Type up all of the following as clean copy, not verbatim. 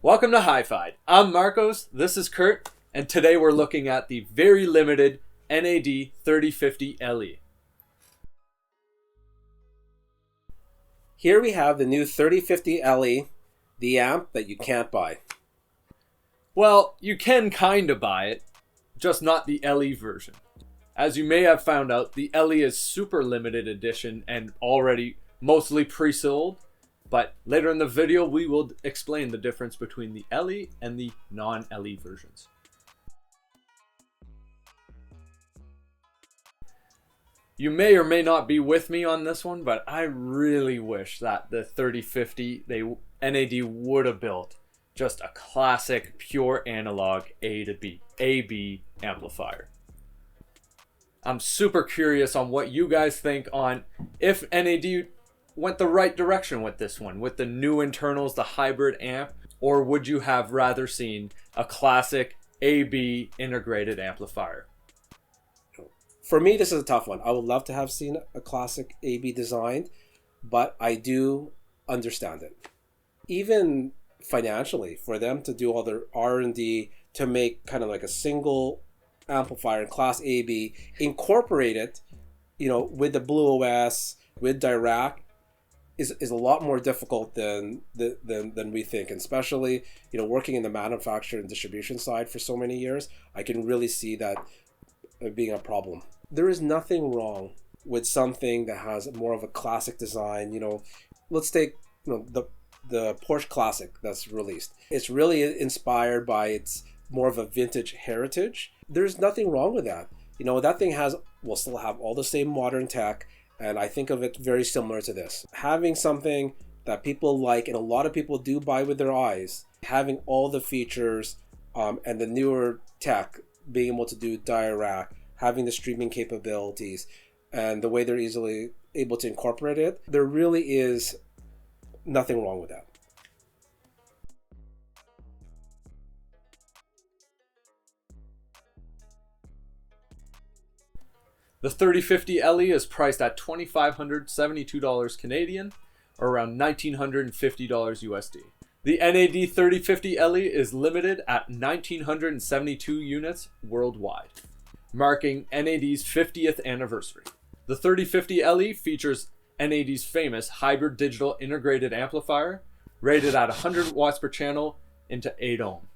Welcome to Hi-Fi. I'm Marcos, this is Kurt, and today we're looking at the very limited NAD 3050 LE. Here we have the new 3050 LE, the amp that you can't buy. Well, you can kinda buy it, just not the LE version. As you may have found out, the LE is super limited edition and already mostly pre-sold. But later in the video, we will explain the difference between the LE and the non-LE versions. You may or may not be with me on this one, but I really wish that the 3050 NAD would have built just a classic pure analog A-B amplifier. I'm super curious on what you guys think on if NAD went the right direction with this one, with the new internals, the hybrid amp, or would you have rather seen a classic AB integrated amplifier? For me, this is a tough one. I would love to have seen a classic AB designed, but I do understand it. Even financially, for them to do all their R&D to make kind of like a single amplifier in class AB, incorporate it, with the Blue OS, with Dirac, is a lot more difficult than we think, and especially working in the manufacturer and distribution side for so many years, I can really see that being a problem. There is nothing wrong with something that has more of a classic design. Let's take the Porsche Classic that's released. It's really inspired by its more of a vintage heritage. There's nothing wrong with that. That thing will still have all the same modern tech. And I think of it very similar to this. Having something that people like, and a lot of people do buy with their eyes, having all the features and the newer tech, being able to do Dirac, having the streaming capabilities, and the way they're easily able to incorporate it, there really is nothing wrong with that. The 3050 LE is priced at $2,572 Canadian, or around $1,950 USD. The NAD 3050 LE is limited at 1,972 units worldwide, marking NAD's 50th anniversary. The 3050 LE features NAD's famous hybrid digital integrated amplifier, rated at 100 watts per channel into 8 ohm.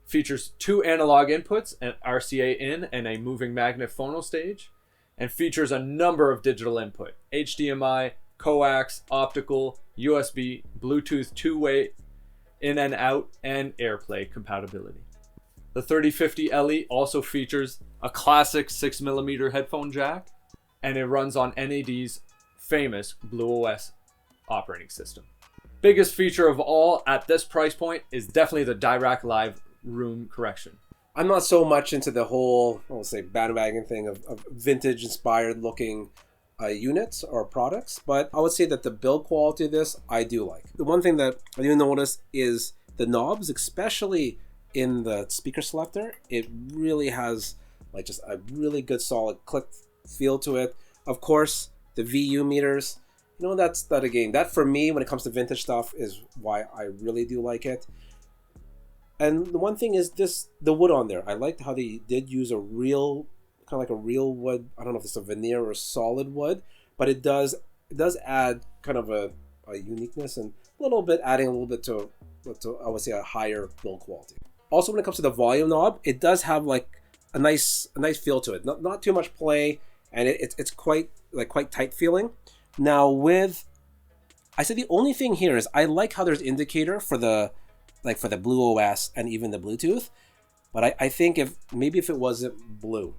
Features 2 analog inputs, an RCA in and a moving magnet phono stage, and features a number of digital input, HDMI, coax, optical, USB, Bluetooth two-way in and out, and AirPlay compatibility. The 3050 LE also features a classic 6mm headphone jack, and it runs on NAD's famous Blue OS operating system. Biggest feature of all at this price point is definitely the Dirac Live room correction. I'm not so much into the whole, bandwagon thing of vintage inspired looking units or products, but I would say that the build quality of this I do like. The one thing that I do notice is the knobs, especially in the speaker selector. It really has just a really good solid click feel to it. Of course, the VU meters, that for me, when it comes to vintage stuff, is why I really do like it. And the one thing is the wood on there. I liked how they did use a real, kind of like a real wood. I don't know if it's a veneer or solid wood, but it does add kind of a uniqueness and adding a little bit to I would say a higher build quality. Also, when it comes to the volume knob, it does have a nice feel to it. Not too much play, and it's quite tight feeling. Now I said the only thing here is I like how there's indicator for the Blue OS and even the Bluetooth, but I think if it wasn't blue,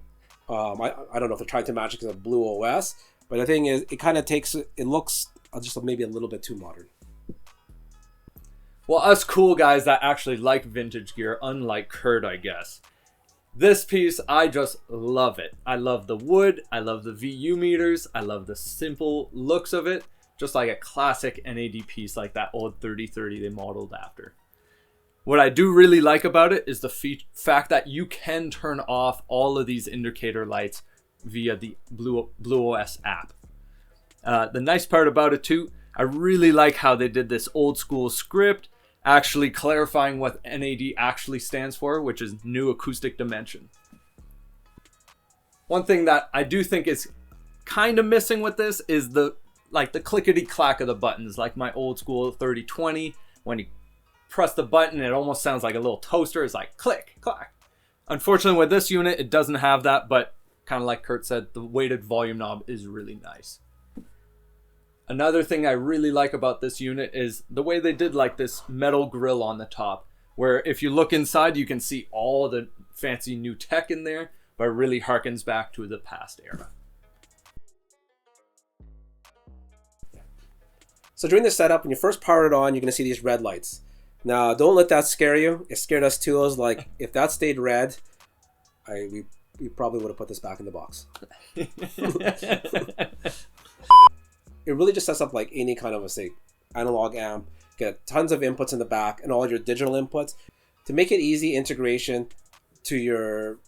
I don't know if they're trying to match it because of Blue OS, but the thing is, it kind of it looks just maybe a little bit too modern. Well, us cool guys that actually like vintage gear, unlike Kurt, I guess. This piece, I just love it. I love the wood, I love the VU meters, I love the simple looks of it, just like a classic NAD piece like that old 3030 they modeled after. What I do really like about it is the fact that you can turn off all of these indicator lights via the Blue OS app. The nice part about it too, I really like how they did this old school script actually clarifying what NAD actually stands for, which is New Acoustic Dimension. One thing that I do think is kind of missing with this is the clickety clack of the buttons, like my old school 3020. When you press the button, it almost sounds like a little toaster. It's like click, clack. Unfortunately, with this unit, it doesn't have that, but kind of like Kurt said, the weighted volume knob is really nice. Another thing I really like about this unit is the way they did like this metal grill on the top, where if you look inside, you can see all the fancy new tech in there, but it really harkens back to the past era. So during the setup, when you first power it on, you're going to see these red lights. Now, don't let that scare you. It scared us too. I was like, if that stayed red, we probably would have put this back in the box. It really just sets up like any kind of analog amp. Get tons of inputs in the back and all your digital inputs. To make it easy integration to your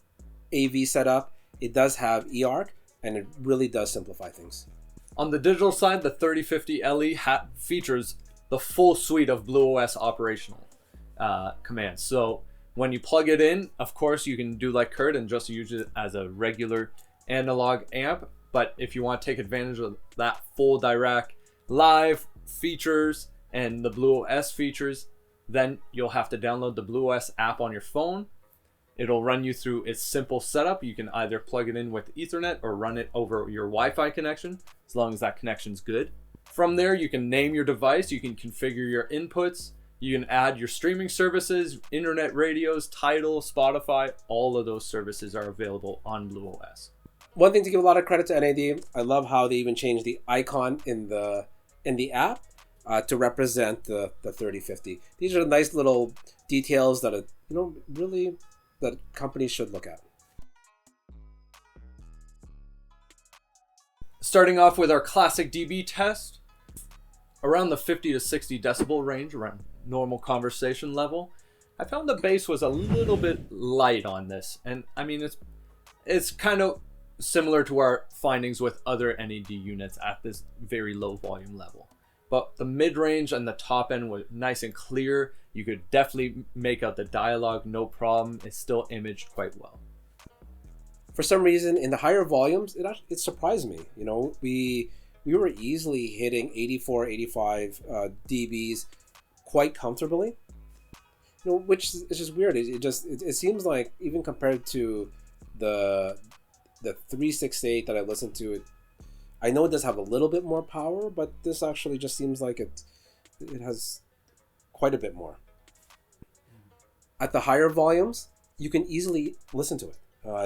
AV setup, it does have eARC, and it really does simplify things. On the digital side, the 3050 LE features the full suite of BlueOS operational commands. So when you plug it in, of course, you can do like Kurt and just use it as a regular analog amp. But if you want to take advantage of that full Dirac live features and the BlueOS features, then you'll have to download the BlueOS app on your phone. It'll run you through its simple setup. You can either plug it in with Ethernet or run it over your Wi-Fi connection, as long as that connection's good. From there, you can name your device, you can configure your inputs, you can add your streaming services, internet radios, Tidal, Spotify, all of those services are available on BlueOS. One thing to give a lot of credit to NAD, I love how they even changed the icon in the app to represent the 3050. These are nice little details that really that companies should look at. Starting off with our classic dB test, around the 50 to 60 decibel range, around normal conversation level, I found the bass was a little bit light on this, and I mean it's kind of similar to our findings with other NAD units at this very low volume level. But the mid-range and the top end was nice and clear. You could definitely make out the dialogue, no problem. It's still imaged quite well. For some reason, in the higher volumes, it surprised me. We were easily hitting 84, 85 dBs quite comfortably. Which is just weird. It seems like even compared to the 368 that I listened to, I know it does have a little bit more power, but this actually just seems like it has quite a bit more. At the higher volumes, you can easily listen to it.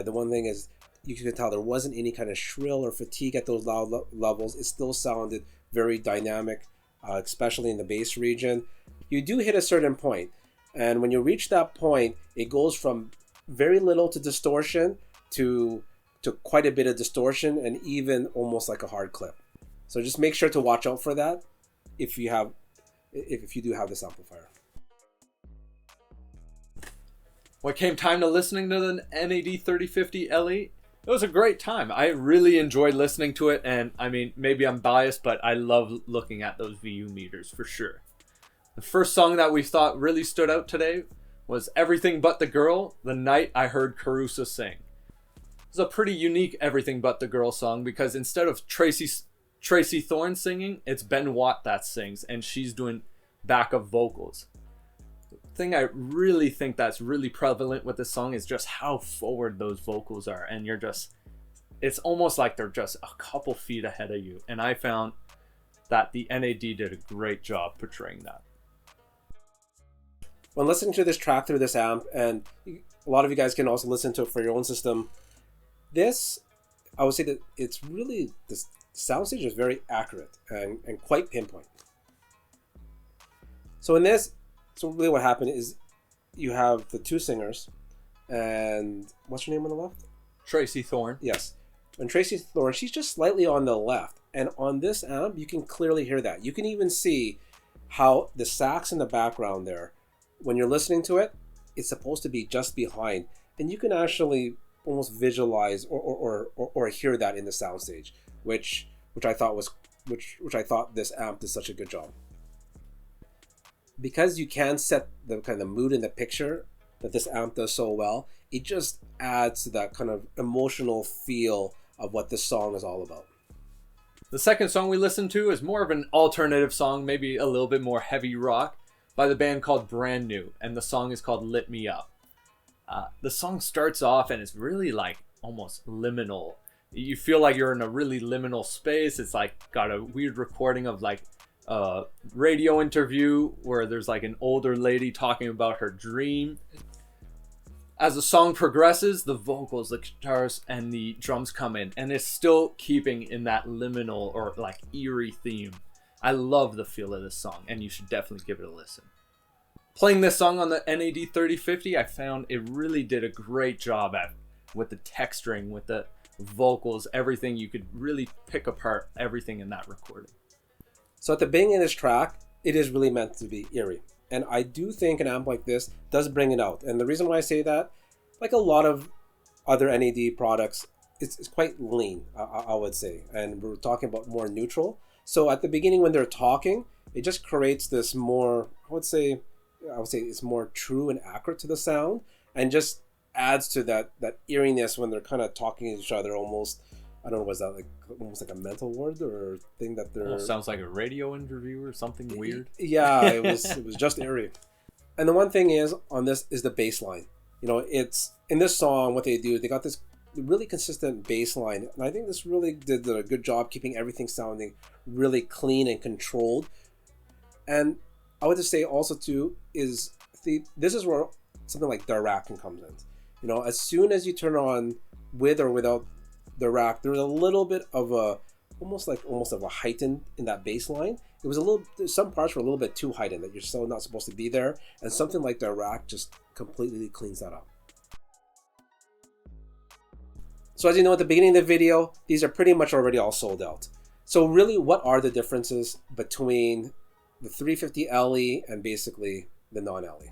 The one thing is, you can tell there wasn't any kind of shrill or fatigue at those loud levels. It still sounded very dynamic, especially in the bass region. You do hit a certain point, and when you reach that point, it goes from very little to distortion to quite a bit of distortion, and even almost like a hard clip. So just make sure to watch out for that if you do have this amplifier. When it came time to listening to the NAD 3050 LE, it was a great time. I really enjoyed listening to it, and I mean, maybe I'm biased, but I love looking at those VU meters for sure. The first song that we thought really stood out today was Everything But the Girl, The Night I Heard Carusa Sing. It's a pretty unique Everything But the Girl song, because instead of Tracy Thorn singing, it's Ben Watt that sings, and she's doing backup vocals. The thing I really think that's really prevalent with this song is just how forward those vocals are, and it's almost like they're just a couple feet ahead of you, and I found that the NAD did a great job portraying that. When listening to this track through this amp, and a lot of you guys can also listen to it for your own system, I would say that it's really, the soundstage is very accurate and quite pinpoint. So really what happened is you have the two singers, and what's her name on the left? Tracy Thorn. Yes. And Tracy Thorn, she's just slightly on the left. And on this amp, you can clearly hear that. You can even see how the sax in the background there, when you're listening to it, it's supposed to be just behind. And you can actually almost visualize or hear that in the soundstage, which I thought this amp did such a good job. because you can set the kind of mood and the picture that this amp does so well, it just adds to that kind of emotional feel of what this song is all about. The second song we listened to is more of an alternative song, maybe a little bit more heavy rock, by the band called Brand New, and the song is called Lit Me Up. The song starts off and it's really like almost liminal. You feel like you're in a really liminal space. It's like got a weird recording of like a radio interview where there's like an older lady talking about her dream. As the song progresses, the vocals, the guitars, and the drums come in, and it's still keeping in that liminal or like eerie theme. I love the feel of this song, and you should definitely give it a listen. Playing this song on the NAD 3050, I found it really did a great job with the texturing, with the vocals, everything. You could really pick apart everything in that recording. So at the beginning of this track, it is really meant to be eerie. And I do think an amp like this does bring it out. And the reason why I say that, like a lot of other NAD products, it's quite lean, I would say. And we're talking about more neutral. So at the beginning when they're talking, it just creates this more, I would say it's more true and accurate to the sound, and just adds to that eeriness when they're kind of talking to each other almost. I don't know, was that like almost like a mental word or thing that they're... Almost sounds like a radio interview or something weird. Yeah, it was just eerie. And the one thing is on this is the bass line. You know, it's in this song, what they do, they got this really consistent bass line. And I think this really did a good job keeping everything sounding really clean and controlled. And I would just say also too is this is where something like Dirac comes in. You know, as soon as you turn on with or without the rack, there's a little bit of a almost of a heightened in that bass line. It was some parts were a little bit too heightened that you're so not supposed to be there, and something like the rack just completely cleans that up. So as you know, at the beginning of the video, these are pretty much already all sold out. So really, what are the differences between the 350 LE and basically the non-LE?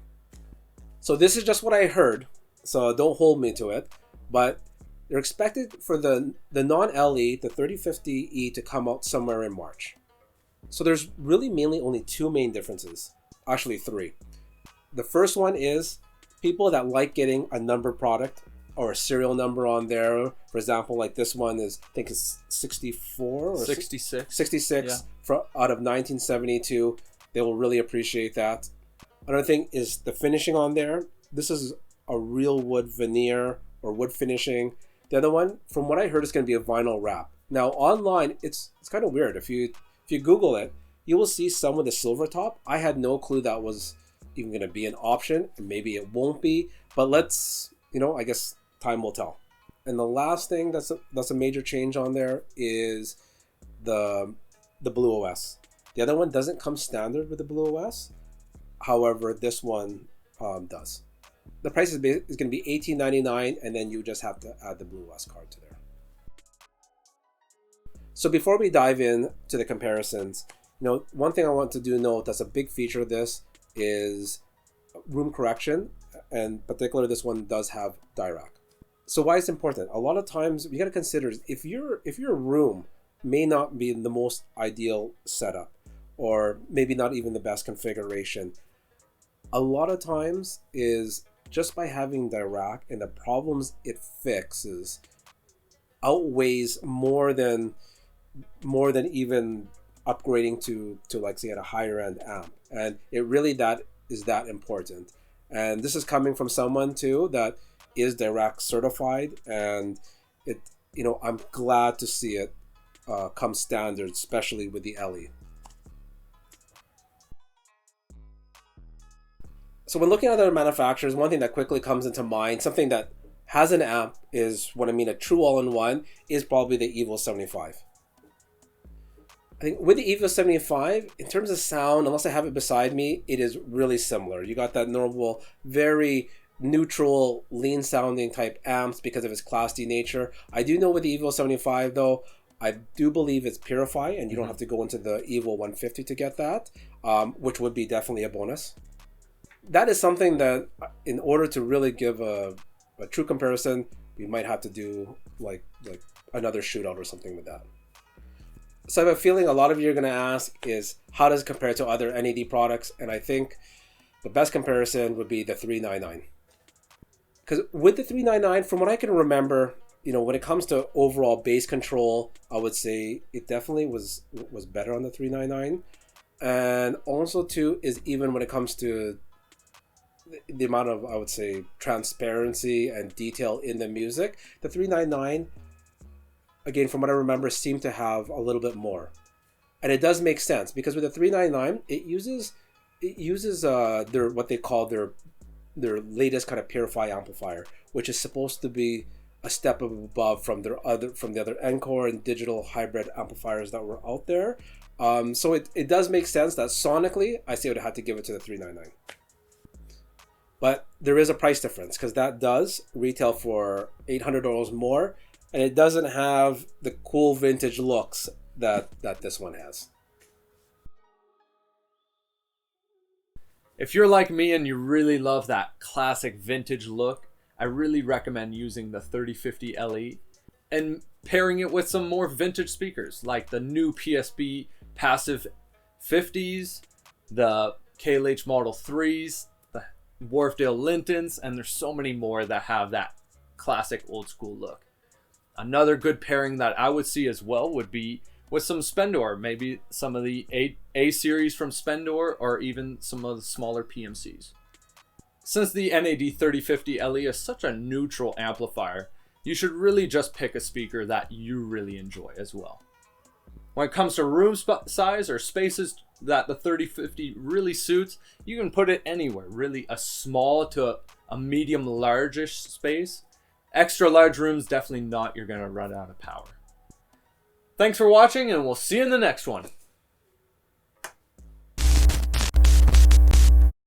So this is just what I heard, so don't hold me to it, but they're expected for the non-LE, the 3050E, to come out somewhere in March. So there's really mainly only two main differences. Actually, three. The first one is people that like getting a numbered product or a serial number on there. For example, like this one is, I think it's 64 or 66. 66 Yeah. Out of 1972. They will really appreciate that. Another thing is the finishing on there. This is a real wood veneer or wood finishing. The other one, from what I heard, is going to be a vinyl wrap. Now online, it's kind of weird. If you Google it, you will see some with a silver top. I had no clue that was even going to be an option, and maybe it won't be. But let's, I guess time will tell. And the last thing that's a major change on there is the Blue OS. The other one doesn't come standard with the Blue OS. However, this one does. The price is going to be $18.99, and then you just have to add the Blue OS card to there. So before we dive in to the comparisons, one thing I want to note that's a big feature of this is room correction, and particularly this one does have Dirac. So why it's important? A lot of times you got to consider if your room may not be the most ideal setup, or maybe not even the best configuration. A lot of times is just by having Dirac and the problems it fixes outweighs more than even upgrading to like say at a higher end amp. And it really is that important. And this is coming from someone too that is Dirac certified, and I'm glad to see it come standard, especially with the LE. So when looking at other manufacturers, one thing that quickly comes into mind, something that has an amp is, what I mean, a true all-in-one, is probably the Evo 75. I think with the Evo 75, in terms of sound, unless I have it beside me, it is really similar. You got that normal, very neutral, lean sounding type amps because of its Class D nature. I do know with the Evo 75 though, I do believe it's Purify, and you don't have to go into the Evo 150 to get that, which would be definitely a bonus. That is something that, in order to really give a true comparison, we might have to do like another shootout or something with that. So I have a feeling a lot of you are going to ask is, how does it compare to other NAD products? And I think the best comparison would be the 399. Because with the 399, from what I can remember, when it comes to overall bass control, I would say it definitely was better on the 399. And also too is even when it comes to the amount of, I would say, transparency and detail in the music, the 399, again, from what I remember, seemed to have a little bit more. And it does make sense because with the 399, it uses their what they call their latest kind of purify amplifier, which is supposed to be a step above from the other Encore and digital hybrid amplifiers that were out there. So it does make sense that sonically, I say I would have to give it to the 399. But there is a price difference because that does retail for $800 more, and it doesn't have the cool vintage looks that this one has. If you're like me and you really love that classic vintage look, I really recommend using the 3050 LE and pairing it with some more vintage speakers like the new PSB Passive 50s, the KLH Model 3s, the Wharfdale Lintons, and there's so many more that have that classic old school look. Another good pairing that I would see as well would be with some Spendor, maybe some of the A series from Spendor or even some of the smaller PMCs. Since the NAD 3050 LE is such a neutral amplifier, you should really just pick a speaker that you really enjoy as well. When it comes to room size or spaces that the 3050 really suits, you can put it anywhere, really a small to a medium largish space. Extra large rooms, definitely not, you're going to run out of power. Thanks for watching, and we'll see you in the next one.